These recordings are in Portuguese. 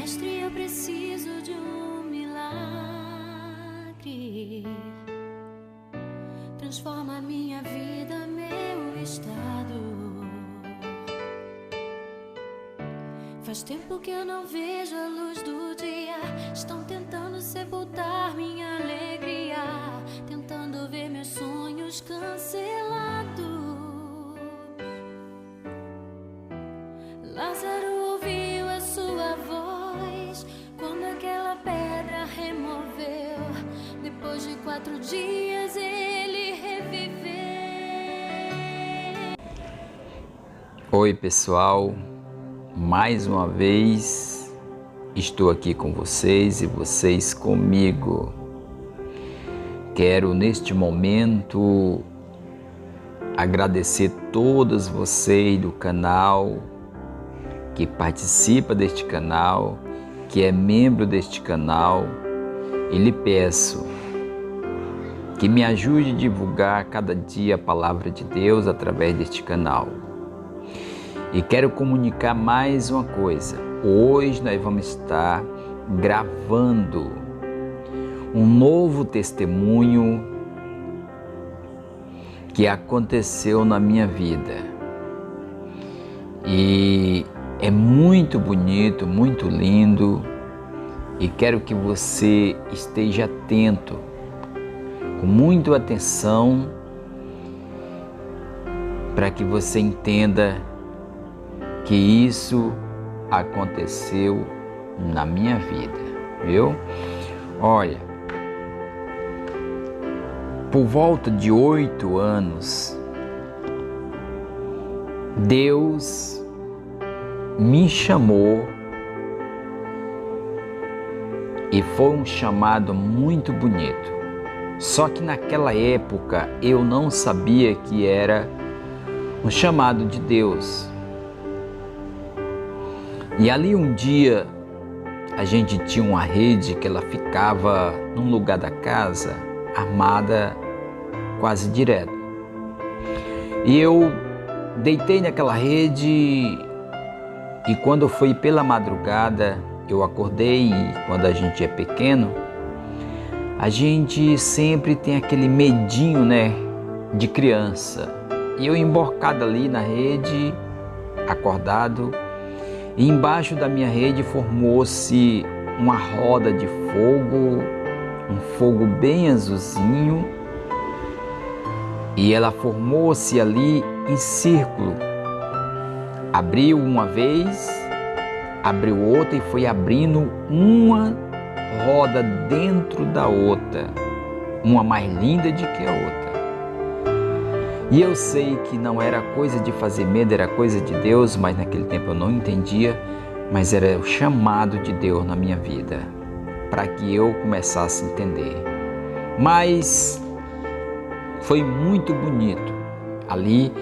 Mestre, eu preciso de um milagre. Transforma minha vida, meu estado. Faz tempo que eu não vejo a luz do dia. Estão tentando sepultar minha alegria, tentando ver meus sonhos cancelados. Lázaro ouviu a sua voz quando aquela pedra removeu. Depois de 4 dias ele reviveu. Oi pessoal, mais uma vez estou aqui com vocês e vocês comigo. Quero neste momento agradecer todos vocês do canal, que participa deste canal, que é membro deste canal, e lhe peço que me ajude a divulgar cada dia a palavra de Deus através deste canal. E quero comunicar mais uma coisa. Hoje nós vamos estar gravando um novo testemunho que aconteceu na minha vida. E é muito bonito, muito lindo, e quero que você esteja atento, com muita atenção, para que você entenda que isso aconteceu na minha vida, viu? Olha, por volta de 8 anos, Deus me chamou, e foi um chamado muito bonito. Só que naquela época eu não sabia que era um chamado de Deus. E ali um dia a gente tinha uma rede que ela ficava num lugar da casa, armada quase direto. E eu deitei naquela rede. E quando foi pela madrugada, eu acordei, e quando a gente é pequeno, a gente sempre tem aquele medinho, né, de criança. E eu emborcado ali na rede, acordado, e embaixo da minha rede formou-se uma roda de fogo, um fogo bem azulzinho, e ela formou-se ali em círculo. Abriu uma vez, abriu outra e foi abrindo uma roda dentro da outra, uma mais linda do que a outra. E eu sei que não era coisa de fazer medo, era coisa de Deus, mas naquele tempo eu não entendia, mas era o chamado de Deus na minha vida, para que eu começasse a entender. Mas foi muito bonito ali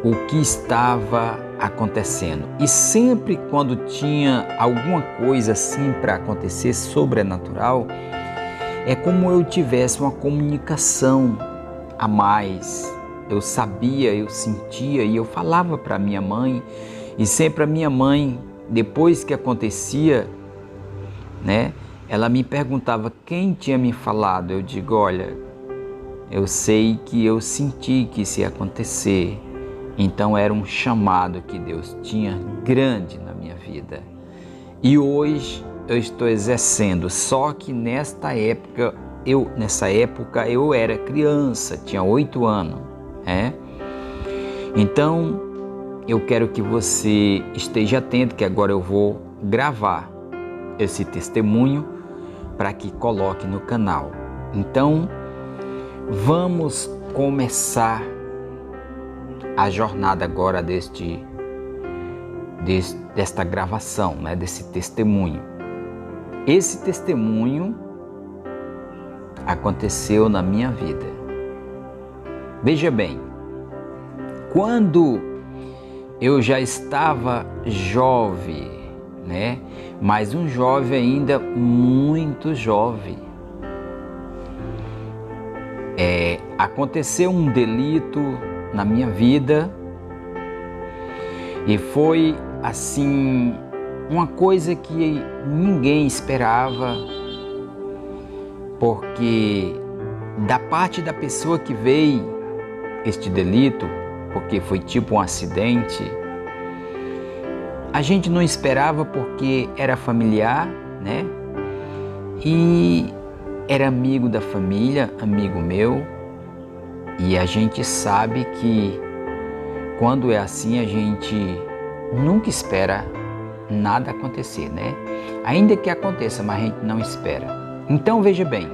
o que estava acontecendo. E sempre quando tinha alguma coisa assim para acontecer sobrenatural, é como eu tivesse uma comunicação a mais. Eu sabia, eu sentia, e eu falava para minha mãe, e sempre a minha mãe, depois que acontecia, né, ela me perguntava quem tinha me falado. Eu digo, olha, eu sei que eu senti que isso ia acontecer. Então era um chamado que Deus tinha grande na minha vida. E hoje eu estou exercendo, só que nessa época eu era criança, tinha 8 anos. Então eu quero que você esteja atento, que agora eu vou gravar esse testemunho para que coloque no canal. Então vamos começar a jornada agora desta gravação, né, desse testemunho. Esse testemunho aconteceu na minha vida. Veja bem, quando eu já estava jovem, né, mas um jovem ainda muito jovem, aconteceu um delito na minha vida, e foi assim uma coisa que ninguém esperava, porque da parte da pessoa que veio este delito, porque foi tipo um acidente, a gente não esperava porque era familiar, né? E era amigo da família, amigo meu, e a gente sabe que quando é assim a gente nunca espera nada acontecer, né? Ainda que aconteça, mas a gente não espera. Então veja bem,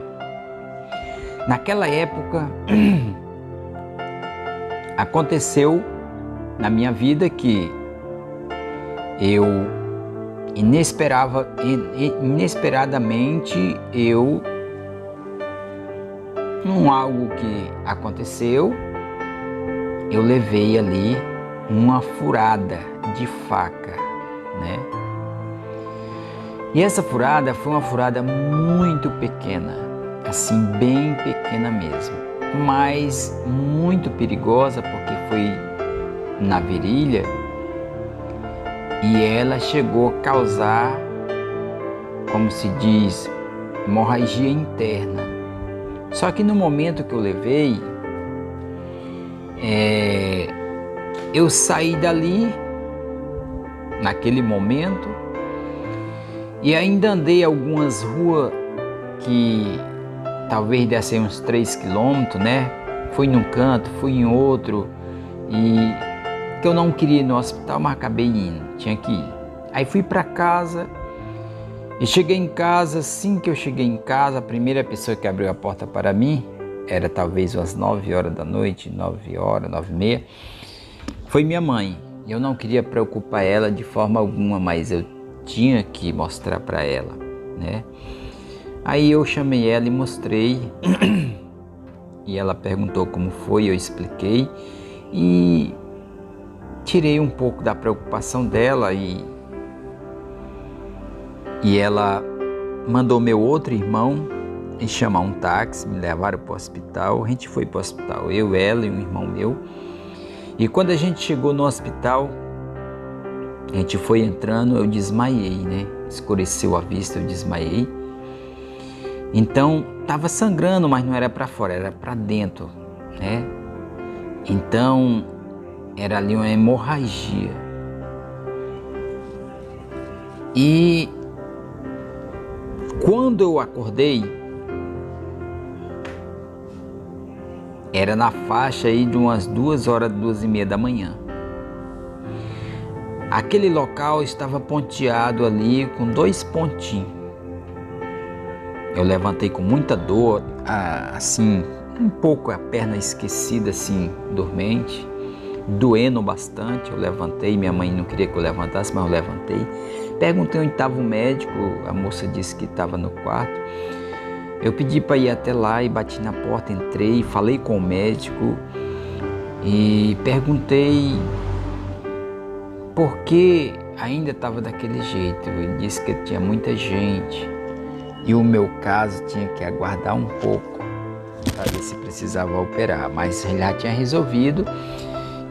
naquela época aconteceu na minha vida que eu inesperadamente num algo que aconteceu, eu levei ali uma furada de faca, né? E essa furada foi uma furada muito pequena, assim, bem pequena mesmo, mas muito perigosa porque foi na virilha e ela chegou a causar, como se diz, hemorragia interna. Só que no momento que eu levei, eu saí dali, naquele momento, e ainda andei algumas ruas que talvez dessem uns 3 quilômetros, né? Fui num canto, fui em outro, e que eu não queria ir no hospital, mas acabei indo, tinha que ir. Aí fui para casa, e cheguei em casa. Assim que eu cheguei em casa, a primeira pessoa que abriu a porta para mim, era talvez umas 9 horas da noite, 9 horas, 9h30, foi minha mãe. Eu não queria preocupar ela de forma alguma, mas eu tinha que mostrar para ela, né? Aí eu chamei ela e mostrei, e ela perguntou como foi, eu expliquei, e tirei um pouco da preocupação dela, e ela mandou meu outro irmão chamar um táxi, me levaram para o hospital. A gente foi para o hospital, eu, ela e um irmão meu. E quando a gente chegou no hospital, a gente foi entrando, eu desmaiei, né? Escureceu a vista, eu desmaiei. Então, estava sangrando, mas não era para fora, era para dentro, né? Então, era ali uma hemorragia. E quando eu acordei, era na faixa aí de umas 2 horas, 2h30 da manhã. Aquele local estava ponteado ali com 2 pontinhos. Eu levantei com muita dor, assim, um pouco a perna esquecida, assim, dormente, doendo bastante. Eu levantei, minha mãe não queria que eu levantasse, mas eu levantei. Perguntei onde estava o médico, a moça disse que estava no quarto. Eu pedi para ir até lá e bati na porta, entrei, falei com o médico e perguntei por que ainda estava daquele jeito. Ele disse que tinha muita gente e o meu caso tinha que aguardar um pouco para ver se precisava operar, mas ele já tinha resolvido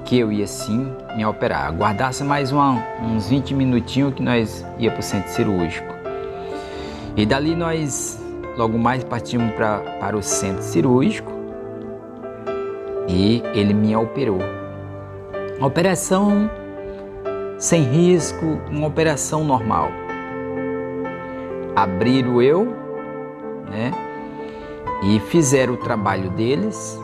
que eu ia sim me operar. Aguardasse mais uns 20 minutinhos que nós ia para o centro cirúrgico. E dali nós logo mais partimos para o centro cirúrgico e ele me operou. Uma operação sem risco, uma operação normal. Abriram eu, né? E fizeram o trabalho deles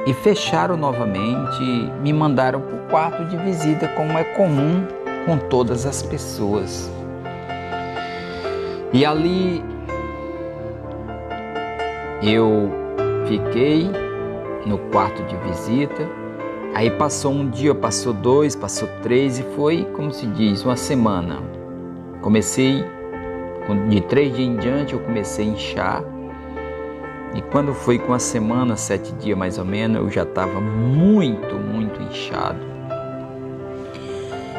e fecharam novamente, me mandaram para o quarto de visita, como é comum com todas as pessoas. E ali eu fiquei no quarto de visita. Aí passou um dia, passou 2, passou 3 e foi, como se diz, uma semana. Comecei, de 3 dias em diante eu comecei a inchar. E quando foi com a semana, 7 dias mais ou menos, eu já estava muito, muito inchado.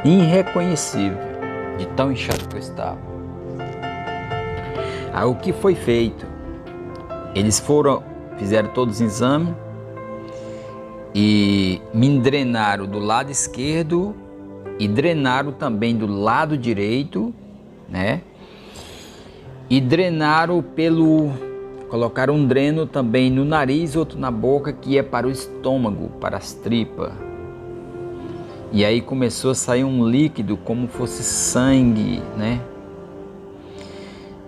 Irreconhecível, de tão inchado que eu estava. Aí o que foi feito? Eles fizeram todos os exames e me drenaram do lado esquerdo e drenaram também do lado direito, né? E drenaram colocaram um dreno também no nariz, outro na boca, que ia para o estômago, para as tripas. E aí começou a sair um líquido como fosse sangue, né?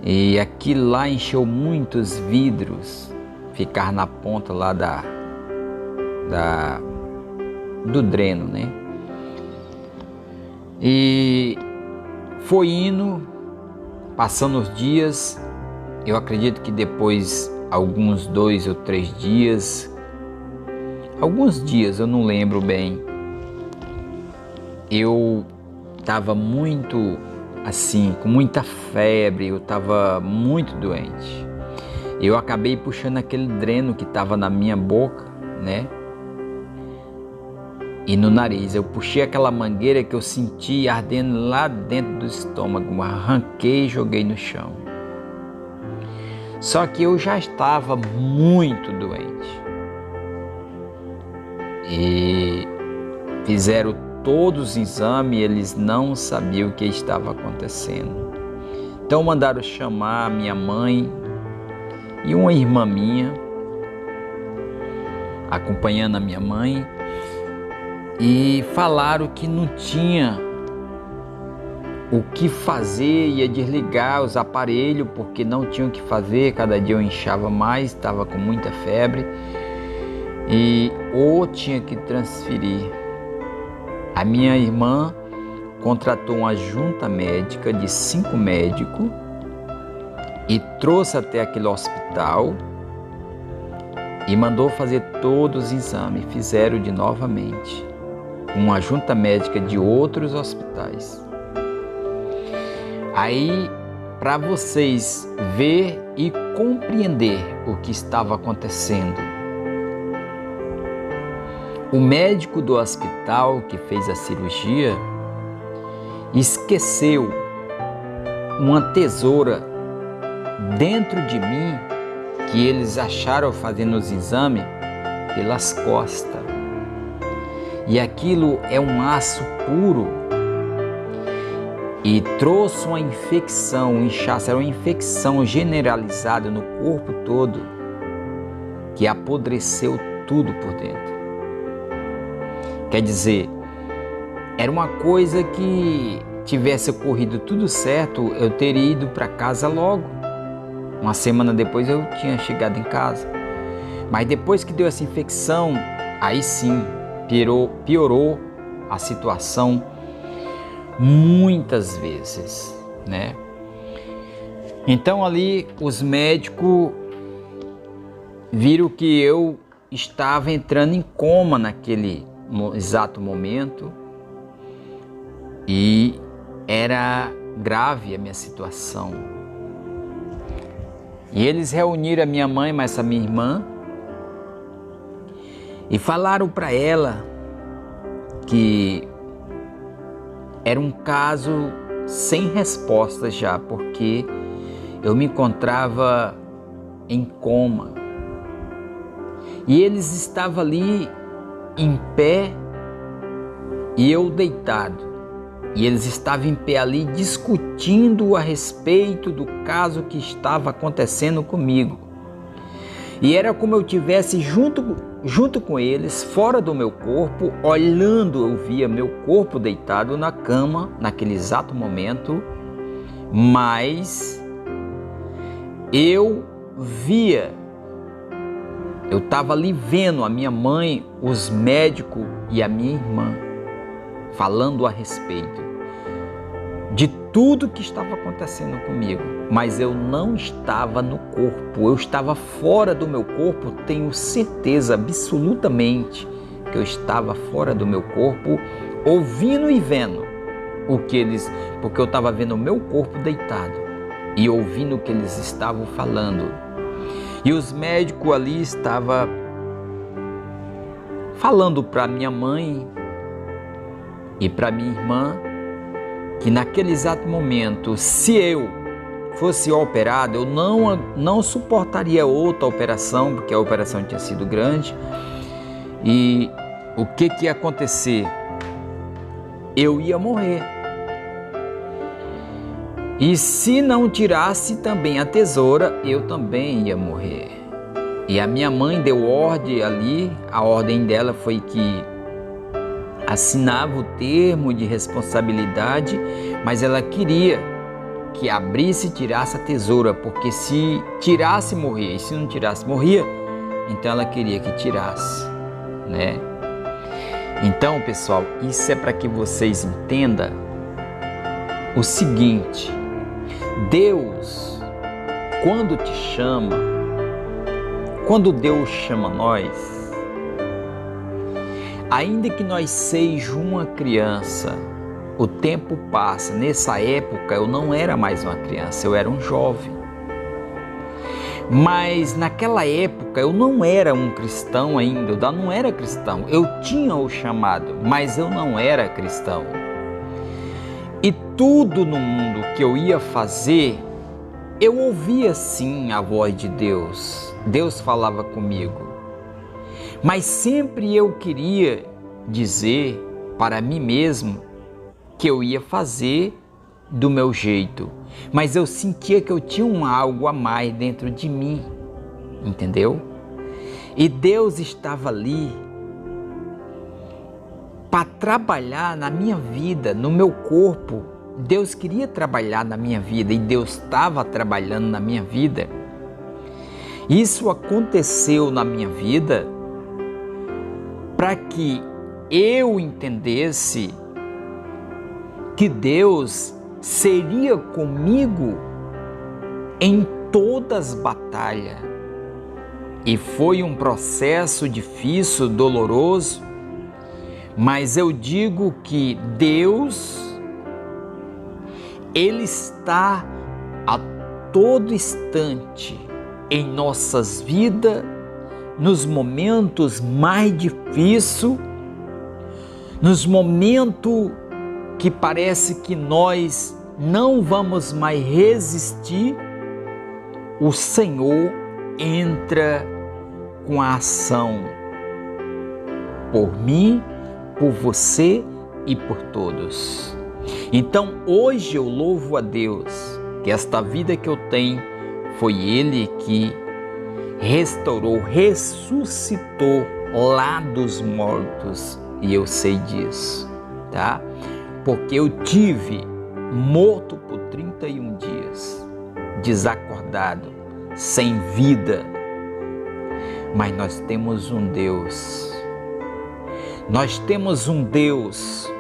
E aquilo lá encheu muitos vidros, ficar na ponta lá do dreno, né? E foi indo, passando os dias. Eu acredito que depois, alguns 2 ou 3 dias, alguns dias, eu não lembro bem, eu estava muito assim, com muita febre, eu estava muito doente. Eu acabei puxando aquele dreno que estava na minha boca, né? E no nariz. Eu puxei aquela mangueira que eu senti ardendo lá dentro do estômago, arranquei e joguei no chão. Só que eu já estava muito doente. E fizeram todos os exames e eles não sabiam o que estava acontecendo. Então mandaram chamar a minha mãe e uma irmã minha, acompanhando a minha mãe, e falaram que não tinha o que fazer, ia desligar os aparelhos porque não tinha o que fazer, cada dia eu inchava mais, estava com muita febre, e ou tinha que transferir. A minha irmã contratou uma junta médica de 5 médicos e trouxe até aquele hospital e mandou fazer todos os exames. Fizeram de novamente uma junta médica de outros hospitais. Aí, para vocês ver e compreender o que estava acontecendo, o médico do hospital que fez a cirurgia esqueceu uma tesoura dentro de mim que eles acharam fazendo os exames pelas costas. E aquilo é um aço puro e trouxe uma infecção, um inchaço, era uma infecção generalizada no corpo todo que apodreceu tudo por dentro. Quer dizer, era uma coisa que tivesse ocorrido tudo certo, eu teria ido para casa logo. Uma semana depois eu tinha chegado em casa. Mas depois que deu essa infecção, aí sim piorou a situação muitas vezes, né? Então ali os médicos viram que eu estava entrando em coma naquele exato momento e era grave a minha situação. E eles reuniram a minha mãe, mas a minha irmã, e falaram para ela que era um caso sem resposta já, porque eu me encontrava em coma. E eles estavam ali em pé e eu deitado. E eles estavam em pé ali discutindo a respeito do caso que estava acontecendo comigo. E era como eu estivesse junto com eles, fora do meu corpo, olhando, eu via meu corpo deitado na cama, naquele exato momento, mas eu estava ali vendo a minha mãe, os médicos e a minha irmã, falando a respeito de tudo que estava acontecendo comigo, mas eu não estava no corpo, eu estava fora do meu corpo, tenho certeza absolutamente que eu estava fora do meu corpo, ouvindo e vendo porque eu estava vendo o meu corpo deitado e ouvindo o que eles estavam falando. E os médicos ali estavam falando para minha mãe e para minha irmã que naquele exato momento, se eu fosse operado, eu não suportaria outra operação, porque a operação tinha sido grande. E o que ia acontecer? eu ia morrer. E se não tirasse também a tesoura, eu também ia morrer. E a minha mãe deu ordem ali, a ordem dela foi que assinava o termo de responsabilidade, mas ela queria que abrisse e tirasse a tesoura, porque se tirasse, morria, e se não tirasse, morria, então ela queria que tirasse, né? Então, pessoal, isso é para que vocês entendam o seguinte: Deus, quando te chama, quando Deus chama nós, ainda que nós seja uma criança, o tempo passa. Nessa época eu não era mais uma criança, eu era um jovem. Mas naquela época eu não era um cristão ainda, eu não era cristão. Eu tinha o chamado, mas eu não era cristão. E tudo no mundo que eu ia fazer, eu ouvia sim a voz de Deus. Deus falava comigo. Mas sempre eu queria dizer para mim mesmo que eu ia fazer do meu jeito, mas eu sentia que eu tinha algo a mais dentro de mim, entendeu? E Deus estava ali para trabalhar na minha vida, no meu corpo. Deus queria trabalhar na minha vida e Deus estava trabalhando na minha vida. Isso aconteceu na minha vida para que eu entendesse que Deus seria comigo em todas as batalhas. E foi um processo difícil, doloroso, mas eu digo que Deus, Ele está a todo instante em nossas vidas, nos momentos mais difíceis, nos momentos que parece que nós não vamos mais resistir, o Senhor entra com a ação por mim, por você e por todos. Então hoje eu louvo a Deus que esta vida que eu tenho foi Ele que restaurou, ressuscitou lá dos mortos, e eu sei disso, tá? Porque eu tive morto por 31 dias, desacordado, sem vida. Mas nós temos um Deus,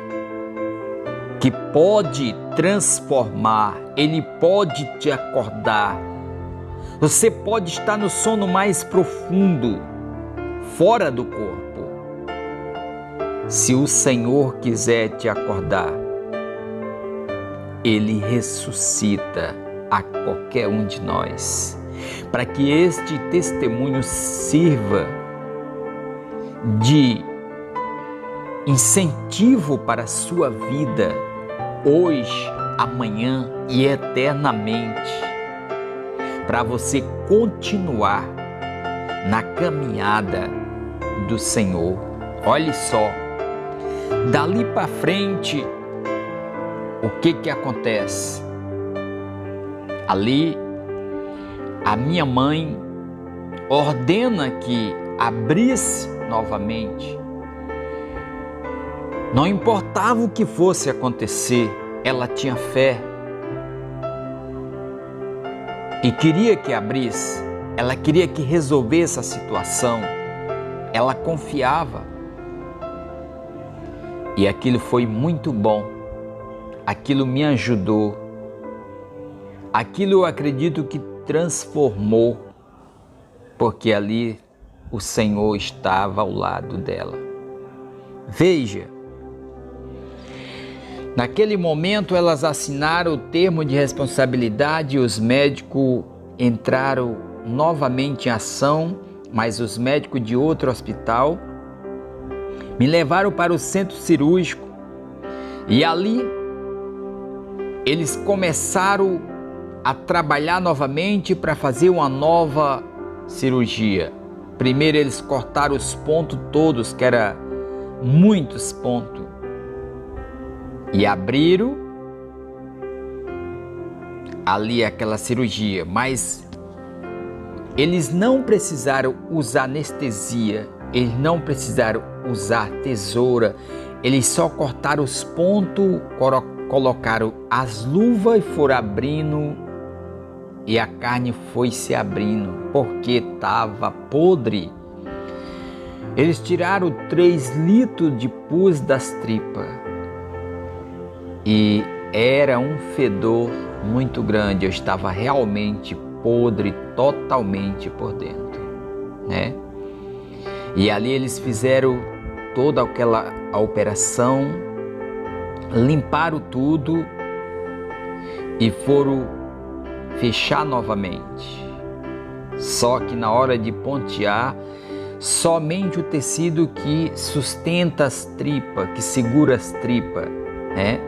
que pode transformar, Ele pode te acordar. Você pode estar no sono mais profundo, fora do corpo. Se o Senhor quiser te acordar, Ele ressuscita a qualquer um de nós, para que este testemunho sirva de incentivo para a sua vida, hoje, amanhã e eternamente, para você continuar na caminhada do Senhor. Olhe só, dali para frente, o que acontece? Ali, a minha mãe ordena que abrisse novamente. Não importava o que fosse acontecer, ela tinha fé e queria que abrisse. Ela queria que resolvesse a situação. Ela confiava. E aquilo foi muito bom. Aquilo me ajudou. Aquilo eu acredito que transformou, porque ali o Senhor estava ao lado dela. Veja, naquele momento elas assinaram o termo de responsabilidade e os médicos entraram novamente em ação, mas os médicos de outro hospital me levaram para o centro cirúrgico e ali eles começaram a trabalhar novamente para fazer uma nova cirurgia. Primeiro eles cortaram os pontos todos, que eram muitos pontos. E abriram ali aquela cirurgia, mas eles não precisaram usar anestesia, eles não precisaram usar tesoura, eles só cortaram os pontos, colocaram as luvas e foram abrindo, e a carne foi se abrindo, porque estava podre. Eles tiraram 3 litros de pus das tripas, e era um fedor muito grande, eu estava realmente podre totalmente por dentro, né? E ali eles fizeram toda aquela operação, limparam tudo e foram fechar novamente. Só que na hora de pontear, somente o tecido que sustenta as tripas, que segura as tripas, né?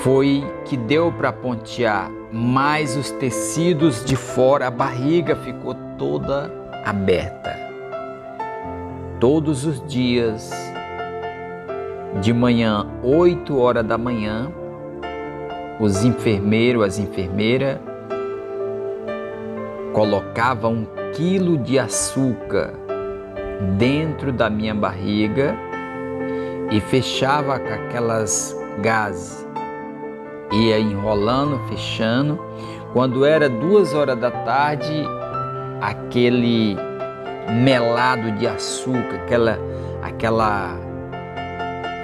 Foi que deu para pontear, mas os tecidos de fora, a barriga ficou toda aberta. Todos os dias, de manhã, 8 horas da manhã, os enfermeiros, as enfermeiras, colocavam 1 quilo de açúcar dentro da minha barriga e fechava com aquelas gases. Ia enrolando, fechando. Quando era 2 horas da tarde, aquele melado de açúcar, aquela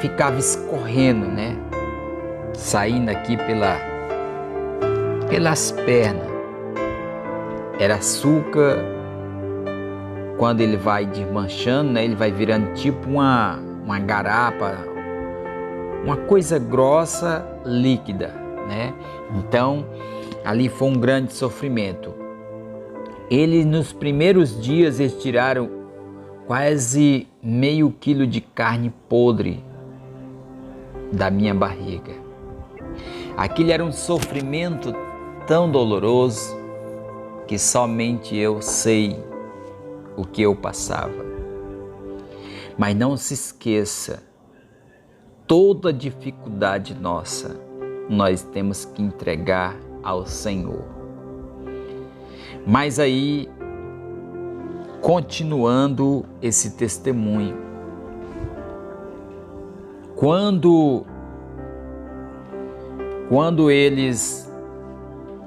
ficava escorrendo, né? Saindo aqui pelas pernas. Era açúcar. Quando ele vai desmanchando, né? Ele vai virando tipo uma garapa, uma coisa grossa, líquida, né? Então, ali foi um grande sofrimento. Eles, nos primeiros dias, eles tiraram quase meio quilo de carne podre da minha barriga. Aquilo era um sofrimento tão doloroso que somente eu sei o que eu passava. Mas não se esqueça, toda dificuldade nossa, nós temos que entregar ao Senhor. Mas aí, continuando esse testemunho, quando eles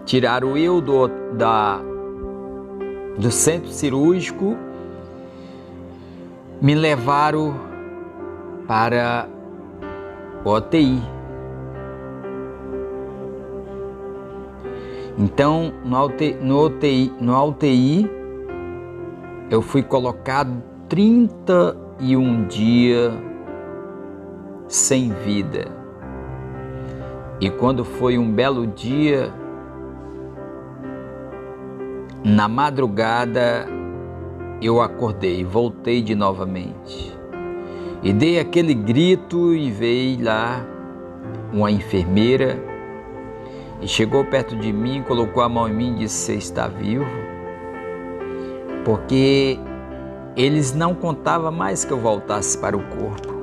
tiraram eu do centro cirúrgico, me levaram para o UTI. Então, no UTI, eu fui colocado 31 dias sem vida. E quando foi um belo dia, na madrugada, eu acordei, voltei de novamente. E dei aquele grito e veio lá uma enfermeira e chegou perto de mim, colocou a mão em mim e disse: "Você está vivo?" Porque eles não contavam mais que eu voltasse para o corpo.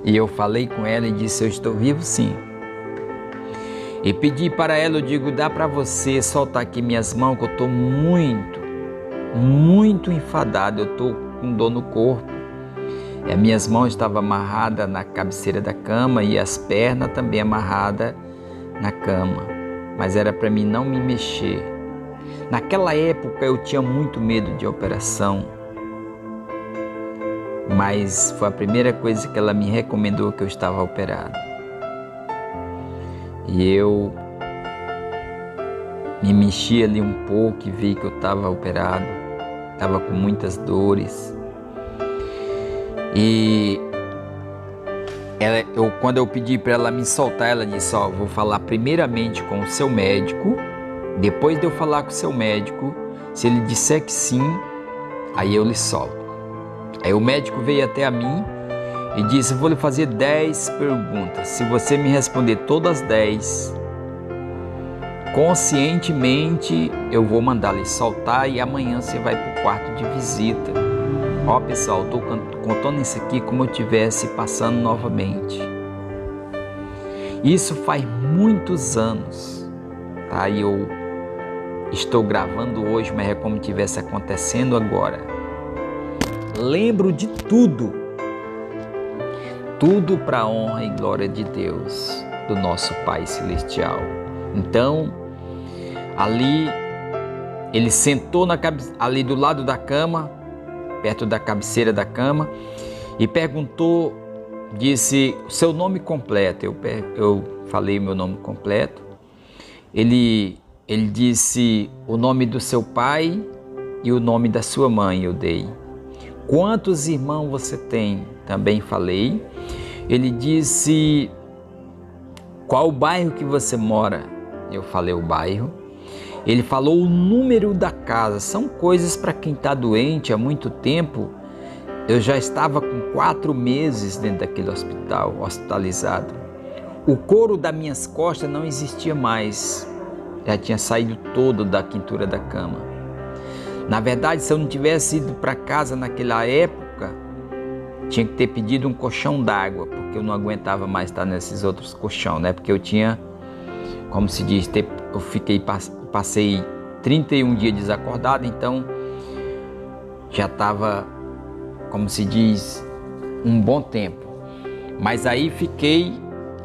E eu falei com ela e disse: "Eu estou vivo, sim." E pedi para ela, eu digo: "Dá para você soltar aqui minhas mãos, que eu estou muito enfadado, eu estou com dor no corpo." E as minhas mãos estavam amarradas na cabeceira da cama e as pernas também amarradas na cama. Mas era para mim não me mexer. Naquela época eu tinha muito medo de operação. Mas foi a primeira coisa que ela me recomendou, que eu estava operado. E eu me mexi ali um pouco e vi que eu estava operado. Estava com muitas dores. E quando eu pedi para ela me soltar, ela disse: "Ó, vou falar primeiramente com o seu médico. Depois de eu falar com o seu médico, se ele disser que sim, aí eu lhe solto." Aí o médico veio até a mim e disse: "Vou lhe fazer 10 perguntas. Se você me responder todas 10, conscientemente eu vou mandar lhe soltar e amanhã você vai para o quarto de visita." Ó pessoal, estou contando isso aqui como eu estivesse passando novamente. Isso faz muitos anos, tá? E eu estou gravando hoje, mas é como se estivesse acontecendo agora. Lembro de tudo. Tudo para a honra e glória de Deus, do nosso Pai Celestial. Então, ali, ele sentou ali do lado da cama, perto da cabeceira da cama, e perguntou, disse, o seu nome completo. Eu falei meu nome completo. Ele disse o nome do seu pai e o nome da sua mãe, eu dei. Quantos irmãos você tem? Também falei. Ele disse, qual o bairro que você mora? Eu falei o bairro. Ele falou o número da casa. São coisas para quem está doente há muito tempo. Eu já estava com 4 meses dentro daquele hospital, hospitalizado. O couro das minhas costas não existia mais. Já tinha saído todo da quintura da cama. Na verdade, se eu não tivesse ido para casa naquela época, tinha que ter pedido um colchão d'água, porque eu não aguentava mais estar nesses outros colchões, né? Porque eu tinha, como se diz, passei 31 dias desacordado, então já estava, como se diz, um bom tempo. Mas aí fiquei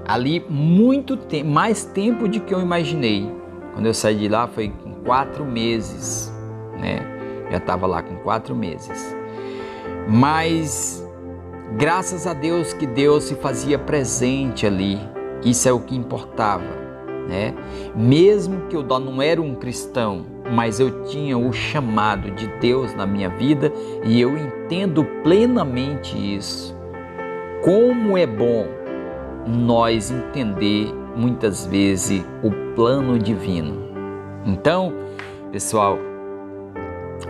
ali muito tempo, mais tempo do que eu imaginei. Quando eu saí de lá foi com 4 meses, né? Já estava lá com 4 meses. Mas graças a Deus que Deus se fazia presente ali. Isso é o que importava, né? Mesmo que eu não era um cristão, mas eu tinha o chamado de Deus na minha vida e eu entendo plenamente isso. Como é bom nós entender muitas vezes o plano divino. Então, pessoal,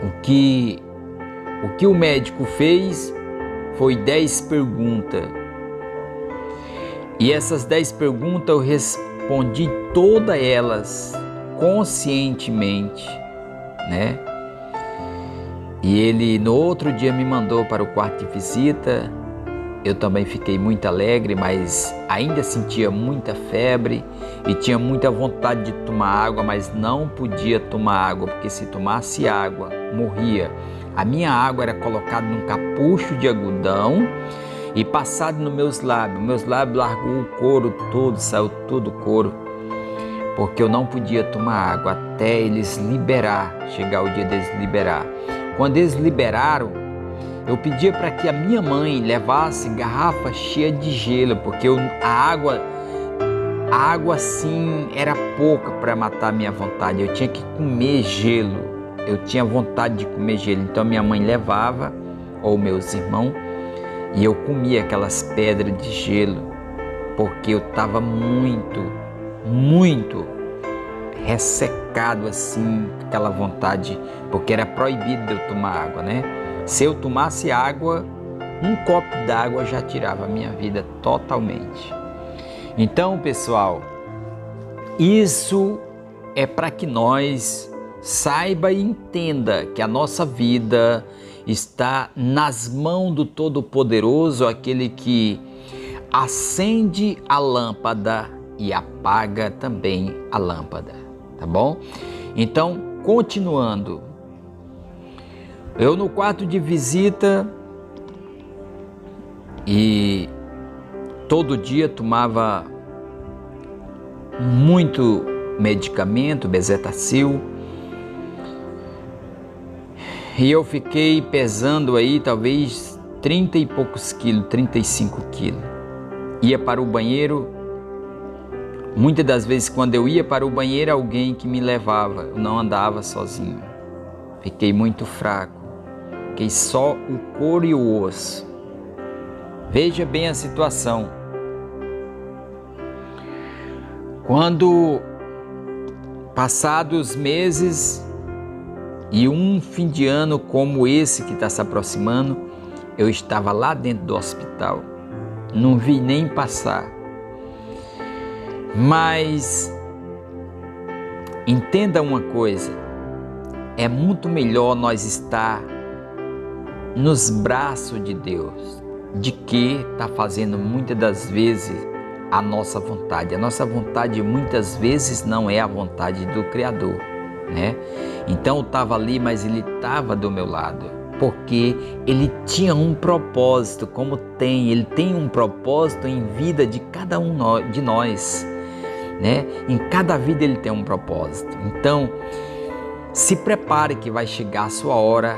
o que o médico fez foi 10 perguntas. E essas 10 perguntas eu respondi todas elas conscientemente, né? E ele no outro dia me mandou para o quarto de visita. Eu também fiquei muito alegre, mas ainda sentia muita febre e tinha muita vontade de tomar água, mas não podia tomar água, porque se tomasse água, morria. A minha água era colocada num capucho de algodão e passado nos meus lábios. Meus lábios largou o couro todo, saiu todo o couro, porque eu não podia tomar água até eles liberar, chegar o dia deles liberar. Quando eles liberaram, eu pedia para que a minha mãe levasse garrafa cheia de gelo, porque a água assim era pouca para matar a minha vontade. Eu tinha que comer gelo, eu tinha vontade de comer gelo. Então minha mãe levava, ou meus irmãos, e eu comia aquelas pedras de gelo, porque eu estava muito ressecado assim, aquela vontade, porque era proibido de eu tomar água, né? Se eu tomasse água, um copo d'água já tirava a minha vida totalmente. Então, pessoal, isso é para que nós saiba e entenda que a nossa vida está nas mãos do Todo-Poderoso, aquele que acende a lâmpada e apaga também a lâmpada, tá bom? Então, continuando. Eu no quarto de visita e todo dia tomava muito medicamento, Bezetacil, e eu fiquei pesando aí talvez 30 e poucos quilos, 35 quilos. Ia para o banheiro, muitas das vezes quando eu ia para o banheiro alguém que me levava, eu não andava sozinho. Fiquei muito fraco. Fiquei só o couro e o osso. Veja bem a situação. Quando passados meses e um fim de ano como esse que está se aproximando, eu estava lá dentro do hospital. Não vi nem passar. Mas entenda uma coisa, é muito melhor nós estar nos braços de Deus, de que está fazendo muitas das vezes a nossa vontade. A nossa vontade muitas vezes não é a vontade do Criador, né? Então eu estava ali, mas ele estava do meu lado, porque ele tinha um propósito, como ele tem um propósito em vida de cada um de nós, né? Em cada vida ele tem um propósito. Então, se prepare que vai chegar a sua hora,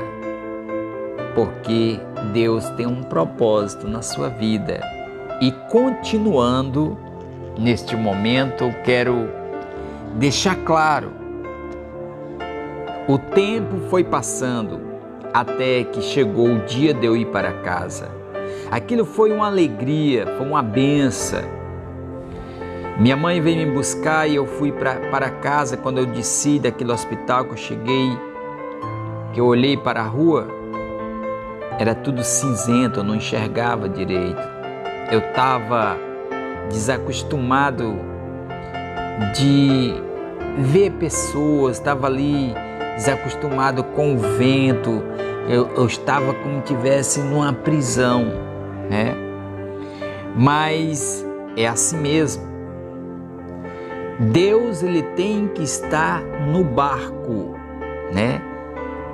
porque Deus tem um propósito na sua vida. E continuando neste momento, eu quero deixar claro, o tempo foi passando até que chegou o dia de eu ir para casa. Aquilo foi uma alegria, foi uma benção. Minha mãe veio me buscar e eu fui para casa. Quando eu desci daquele hospital, que eu cheguei, que eu olhei para a rua, era tudo cinzento, eu não enxergava direito. Eu estava desacostumado de ver pessoas, estava ali desacostumado com o vento, eu estava como se estivesse numa prisão, né? Mas é assim mesmo. Deus, ele tem que estar no barco, né?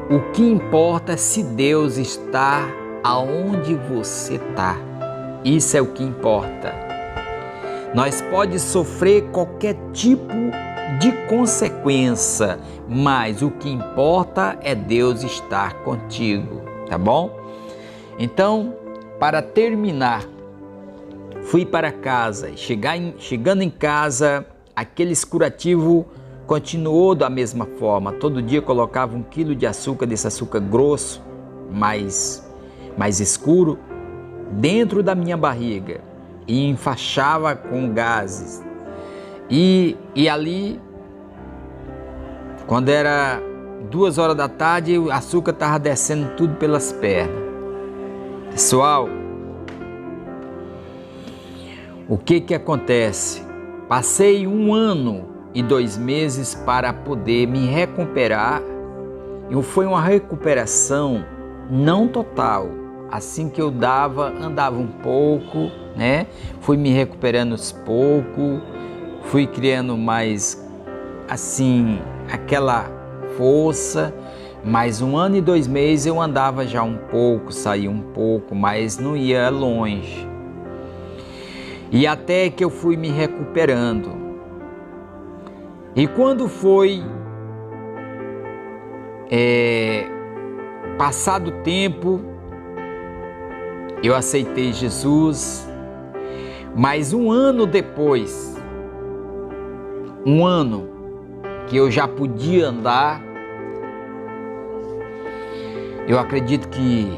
O que importa é se Deus está aonde você está. Isso é o que importa. Nós podemos sofrer qualquer tipo de consequência, mas o que importa é Deus estar contigo, tá bom? Então, para terminar, fui para casa. Chegando em casa, aquele curativo continuou da mesma forma. Todo dia eu colocava 1 quilo de açúcar, desse açúcar grosso, mais escuro, dentro da minha barriga e enfaixava com gases. E ali, quando era 2 horas da tarde, o açúcar estava descendo tudo pelas pernas. Pessoal, o que acontece? Passei 1 ano e 2 meses para poder me recuperar. E foi uma recuperação não total. Assim que eu andava um pouco, né? Fui me recuperando aos poucos, fui criando mais, assim, aquela força. Mais 1 ano e 2 meses eu andava já um pouco, saía um pouco, mas não ia longe. E até que eu fui me recuperando. E quando foi passado o tempo, eu aceitei Jesus, mas 1 ano depois, 1 ano que eu já podia andar, eu acredito que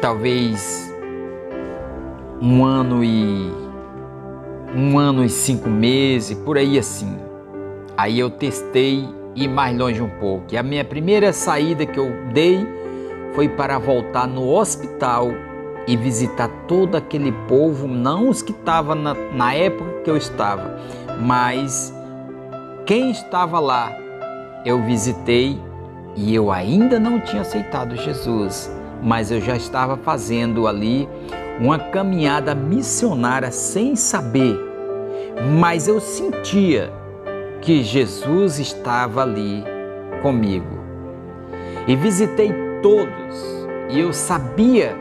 talvez 1 ano e 5 meses, por aí assim. Aí eu testei ir mais longe um pouco. E a minha primeira saída que eu dei foi para voltar no hospital e visitar todo aquele povo, não os que estavam na época que eu estava, mas quem estava lá eu visitei. E eu ainda não tinha aceitado Jesus, mas eu já estava fazendo ali uma caminhada missionária sem saber, mas eu sentia que Jesus estava ali comigo. E visitei todos, e eu sabia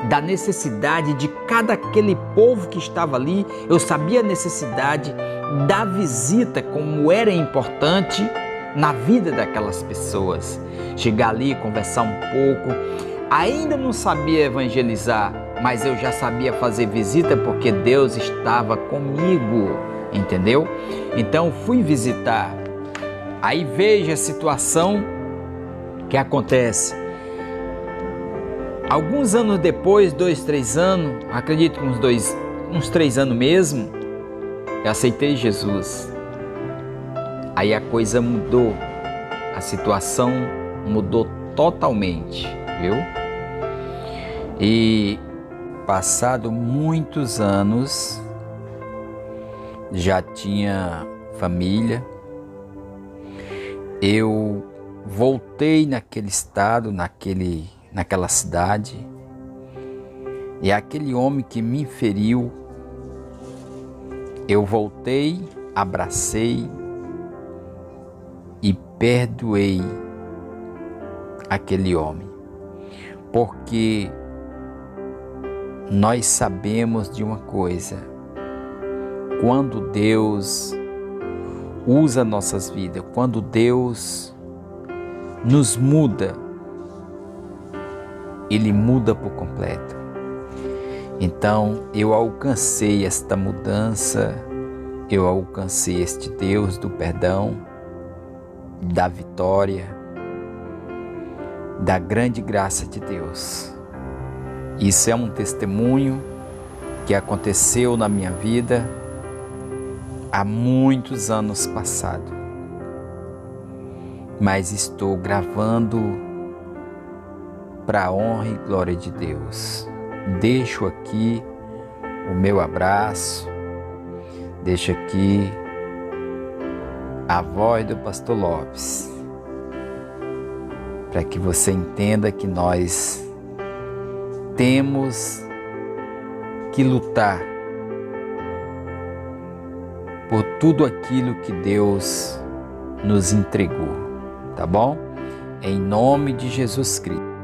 da necessidade de cada aquele povo que estava ali, eu sabia a necessidade da visita, como era importante na vida daquelas pessoas. Chegar ali, conversar um pouco. Ainda não sabia evangelizar, mas eu já sabia fazer visita porque Deus estava comigo, entendeu? Então fui visitar. Aí veja a situação que acontece. Alguns anos depois, 2, 3 anos, acredito que uns 3 anos mesmo, eu aceitei Jesus. Aí a coisa mudou, a situação mudou totalmente, viu? E passado muitos anos, já tinha família, eu voltei naquele estado, naquele naquela cidade. E aquele homem que me feriu, eu voltei, abracei e perdoei aquele homem. Porque nós sabemos de uma coisa: quando Deus usa nossas vidas, quando Deus nos muda, Ele muda por completo. Então eu alcancei esta mudança, eu alcancei este Deus do perdão, da vitória, da grande graça de Deus. Isso é um testemunho que aconteceu na minha vida há muitos anos passados, mas estou gravando para a honra e glória de Deus. Deixo aqui o meu abraço, deixo aqui a voz do Pastor Lopes, para que você entenda que nós temos que lutar por tudo aquilo que Deus nos entregou, tá bom? Em nome de Jesus Cristo.